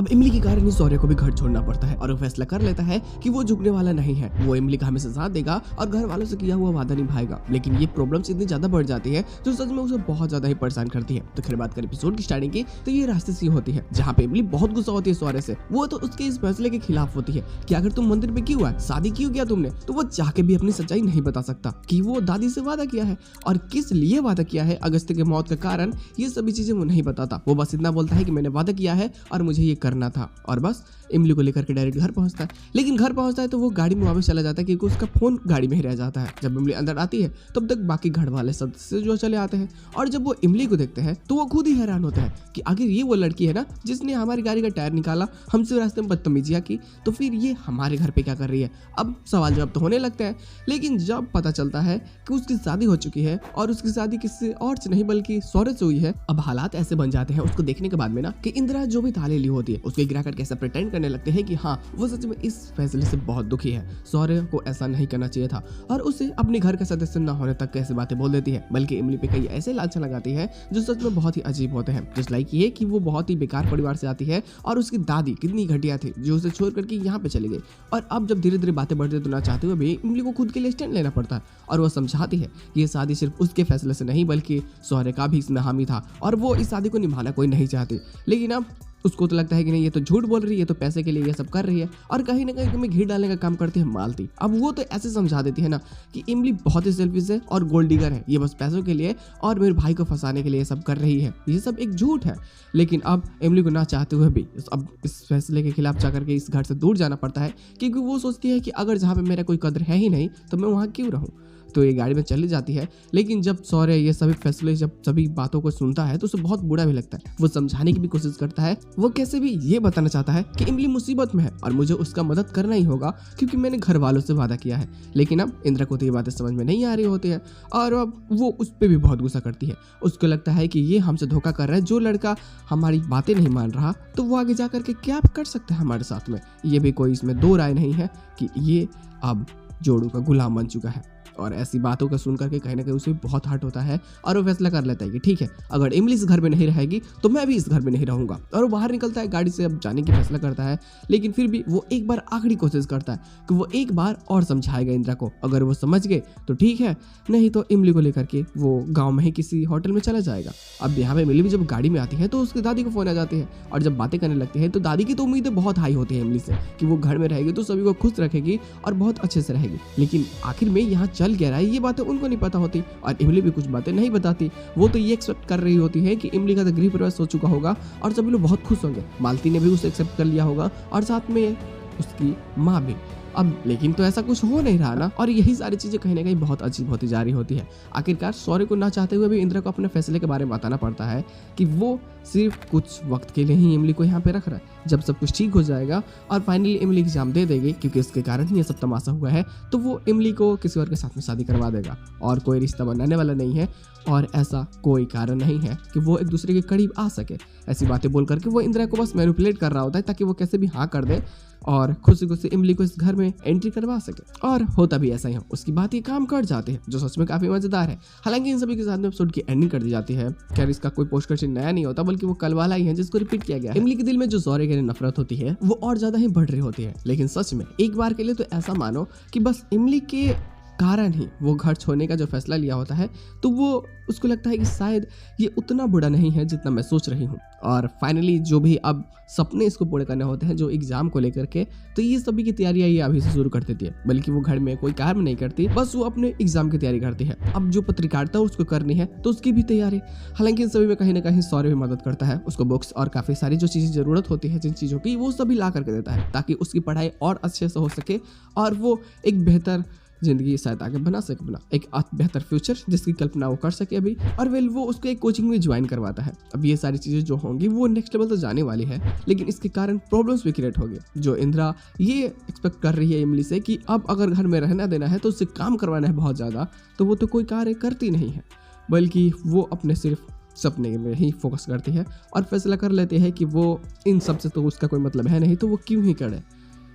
अब इमली के कारण ही सौर्य को भी घर छोड़ना पड़ता है और वो फैसला कर लेता है कि वो झुकने वाला नहीं है। वो इमली का हमेशा साथ देगा और घर वालों से किया हुआ वादा निभाएगा। लेकिन ये प्रॉब्लम्स इतनी ज्यादा बढ़ जाती है जो सच में उसे बहुत ज्यादा ही परेशान करती है। तो फिर बात करें एपिसोड की स्टार्टिंग की, तो ये रास्ते से होती है जहाँ पे इमली बहुत गुस्सा होती है सौर्य से। वो तो उसके इस फैसले के खिलाफ होती है कि अगर तुम मंदिर में क्यों हुआ, शादी क्यों किया तुमने, तो वो चाह के भी अपनी सच्चाई नहीं बता सकता कि वो दादी से वादा किया है और किस लिए वादा किया है। अगस्त्य के मौत का कारण ये सभी चीजें वो नहीं बताता। वो बस इतना बोलता है कि मैंने वादा किया है और मुझे ये करना था, और बस इमली को लेकर के डायरेक्ट घर पहुंचता है। लेकिन घर पहुंचता है तो वो गाड़ी में वापस चला जाता है क्योंकि उसका फोन गाड़ी में ही रह जाता है। जब इमली अंदर आती है तब तक बाकी घर वाले सदस्य जो चले आते हैं और जब वो इमली को देखते हैं तो वो खुद ही हैरान होता है कि आखिर ये वो लड़की है ना जिसने हमारी गाड़ी का टायर निकाला, हमसे रास्ते में बदतमीजियां की, तो फिर ये हमारे घर पे क्या कर रही है। अब सवाल जवाब तो होने लगता है। लेकिन जब पता चलता है कि उसकी शादी हो चुकी है और उसकी शादी किसी और से नहीं बल्कि सौर्य से हुई है, अब हालात ऐसे बन जाते हैं उसको देखने के बाद में ना कि इंदिरा जो भी ताले ली होती है उसको गिरा कर कैसा प्रिटेंड करने लगते हैं कि हाँ वो सच में इस फैसले से बहुत दुखी है, सौर्य को ऐसा नहीं करना चाहिए था, और उसे अपने घर का सदस्य न होने तक कैसे बातें बोल देती है। बल्कि इमली पे कई ऐसे लांछन लगाती है जो सच में बहुत ही अजीब होते हैं। जस्ट लाइक ये कि वो बहुत ही बेकार परिवार से आती है और उसकी दादी कितनी घटिया थी जो उसे छोड़ करके यहाँ पे चली गई। और अब जब धीरे धीरे बातें बढ़ते तो ना चाहते हुए भी इमली को खुद के लिए स्टैंड लेना पड़ता है और वो समझाती है कि ये शादी सिर्फ उसके फैसले से नहीं बल्कि सौर्य का भी इसमें हामी था और वो इस शादी को निभाना कोई नहीं चाहती। लेकिन अब उसको तो लगता है कि नहीं ये तो झूठ बोल रही है, तो पैसे के लिए ये सब कर रही है और कहीं ना कहीं तुम्हें घी डालने का काम करती है मालती। अब वो तो ऐसे समझा देती है ना कि इमली बहुत ही सेल्फिश है और गोल्ड डिगर है, ये बस पैसों के लिए और मेरे भाई को फंसाने के लिए ये सब कर रही है, ये सब एक झूठ है। लेकिन अब इमली को ना चाहते हुए भी अब इस फैसले के खिलाफ जाकर के इस घर से दूर जाना पड़ता है क्योंकि वो सोचती है कि अगर जहाँ पे मेरा कोई कदर है ही नहीं तो मैं वहाँ क्यों रहूँ। तो ये गाड़ी में चली जाती है। लेकिन जब सौर्य ये सभी फैसले जब सभी बातों को सुनता है तो उसे बहुत बुरा भी लगता है। वो समझाने की भी कोशिश करता है, वो कैसे भी ये बताना चाहता है कि इमली मुसीबत में है और मुझे उसका मदद करना ही होगा क्योंकि मैंने घर वालों से वादा किया है। लेकिन अब इंदिरा को तो ये बातें समझ में नहीं आ रही होती है और अब वो उस पर भी बहुत गुस्सा करती है। उसको लगता है कि ये हमसे धोखा कर रहा है, जो लड़का हमारी बातें नहीं मान रहा तो वो आगे जा करके क्या कर सकता है हमारे साथ में। ये भी कोई इसमें दो राय नहीं है कि ये अब जोड़ू का गुलाम बन चुका है। और ऐसी बातों को सुन करके कहीं ना कहीं उसे बहुत हर्ट होता है और वो फैसला कर लेता है कि ठीक है अगर इमली इस घर में नहीं रहेगी तो मैं भी इस घर में नहीं रहूंगा। और वो बाहर निकलता है, गाड़ी से अब जाने की फैसला करता है। लेकिन फिर भी वो एक बार आखिरी कोशिश करता है कि वो एक बार और समझाएगा इंदिरा को, अगर वो समझ गए तो ठीक है, नहीं तो इमली को लेकर के वो गाँव में ही किसी होटल में चला जाएगा। अब यहाँ पे इमली भी जब गाड़ी में आती है तो उसकी दादी को फोन आ जाती है और जब बातें करने लगती है तो दादी की तो उम्मीदें बहुत हाई होती है इमली से कि वो घर में रहेगी तो सभी को खुश रखेगी और बहुत अच्छे से रहेगी। लेकिन आखिर में यहाँ चल क्या रहा है ये बातें उनको नहीं पता होती और इमली भी कुछ बातें नहीं बताती। वो तो ये एक्सेप्ट कर रही होती है कि इमली का तो गृह प्रवेश हो चुका होगा और सभी लोग बहुत खुश होंगे। मालती ने भी उसे एक्सेप्ट कर लिया होगा और साथ में उसकी माँ भी। अब लेकिन तो ऐसा कुछ हो नहीं रहा ना, और यही सारी चीजें कहीं ना कहीं बहुत अजीब होती जा रही होती है। आखिरकार सौर्य को ना चाहते हुए भी इंदिरा को अपने फैसले के बारे में बताना पड़ता है कि वो सिर्फ कुछ वक्त के लिए ही इमली को यहाँ पे रख रहा है। जब सब कुछ ठीक हो जाएगा और फाइनली इमली एग्जाम दे देगी क्योंकि इसके कारण ही ये सब तमाशा हुआ है, तो वो इमली को किसी और के साथ में शादी करवा देगा और कोई रिश्ता बनाने वाला नहीं है और ऐसा कोई कारण नहीं है कि वो एक दूसरे के करीब आ सके। ऐसी बातें बोल करके वो इंदिरा को बस मैनिपुलेट कर रहा होता है ताकि वो कैसे भी हाँ कर दे और खुशी खुशी इमली को इस घर में एंट्री करवा सके। और होता भी ऐसा ही हो, उसकी बात ये काम कर जाते हैं जो सच में काफी मजेदार है। हालांकि इन सभी के साथ में एपिसोड की एंडिंग कर दी जाती है। खैर इसका कोई पोस्ट क्वेश्चन नया नहीं होता बल्कि वो कल वाला ही है जिसको रिपीट किया गया है। इमली के दिल में जो सौर्य के लिए नफरत होती है वो और ज्यादा ही बढ़ रही होती है। लेकिन सच में एक बार के लिए तो ऐसा मानो कि बस इमली के कारण ही वो घर छोड़ने का जो फैसला लिया होता है तो वो उसको लगता है कि शायद ये उतना बुरा नहीं है जितना मैं सोच रही हूँ। और फाइनली जो भी अब सपने इसको पूरे करने होते हैं जो एग्जाम को लेकर के, तो ये सभी की तैयारियां ये अभी से शुरू कर देती है। बल्कि वो घर में कोई काम नहीं करती, बस वो अपने एग्जाम की तैयारी करती है। अब जो पत्रकारिता उसको करनी है तो उसकी भी तैयारी। हालांकि इन सभी में कहीं ना कहीं सौर्य भी मदद करता है, उसको बुक्स और काफी सारी जो चीजें जरूरत होती है जिन चीजों की वो सभी ला करके देता है ताकि उसकी पढ़ाई और अच्छे से हो सके और वो एक बेहतर जिंदगी शायद आगे बना सके, बना एक बेहतर फ्यूचर जिसकी कल्पना वो कर सके अभी। और वो उसको एक कोचिंग में ज्वाइन करवाता है। अब ये सारी चीज़ें जो होंगी वो नेक्स्ट लेवल तो जाने वाली है, लेकिन इसके कारण प्रॉब्लम्स भी क्रिएट होंगे। जो इंदिरा ये एक्सपेक्ट कर रही है इमली से कि अब अगर घर में रहना देना है तो उससे काम करवाना है बहुत ज़्यादा, तो वो तो कोई कार्य करती नहीं है बल्कि वो अपने सिर्फ सपने में ही फोकस करती है और फैसला कर लेती है कि वो इन सब से तो उसका कोई मतलब है नहीं तो वो क्यों ही करे।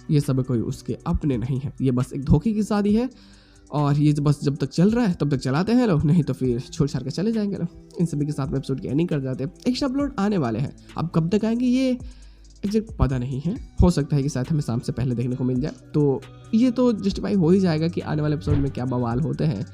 ये सब कोई उसके अपने नहीं है, ये बस एक धोखे की शादी है और ये बस जब तक चल रहा है तब तक चलाते हैं लोग, नहीं तो फिर छोड़ छाड़ के चले जाएंगे लोग। इन सभी के साथ में एपिसोड की एंडिंग कर जाते हैं। एक्स्ट्रा अपलोड आने वाले हैं, अब कब तक आएंगे ये एग्जैक्ट पता नहीं है, हो सकता है कि शायद हमें शाम से पहले देखने को मिल जाए। तो ये तो जस्टिफाई हो ही जाएगा कि आने वाले एपिसोड में क्या बवाल होते हैं,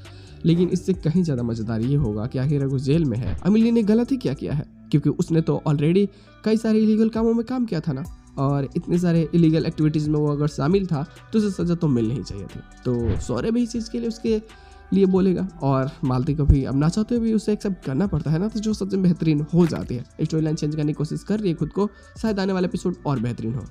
लेकिन इससे कहीं ज़्यादा मज़ेदार ये होगा कि आखिर वो जेल में है, अमिली ने गलत ही क्या किया है, क्योंकि उसने तो ऑलरेडी कई सारे इलीगल कामों में काम किया था ना, और इतने सारे इलीगल एक्टिविटीज़ में वो अगर शामिल था तो उसे सज़ा तो मिल नहीं चाहिए थी। तो सौर्य भी इस चीज़ के लिए उसके लिए बोलेगा, और मालती को भी अब ना चाहते हुए भी उसे एक्सेप्ट करना पड़ता है ना, तो जो सबसे बेहतरीन हो जाती है। स्टोरी लाइन चेंज करने की कोशिश कर रही है खुद को, शायद आने वाला एपिसोड और बेहतरीन हो।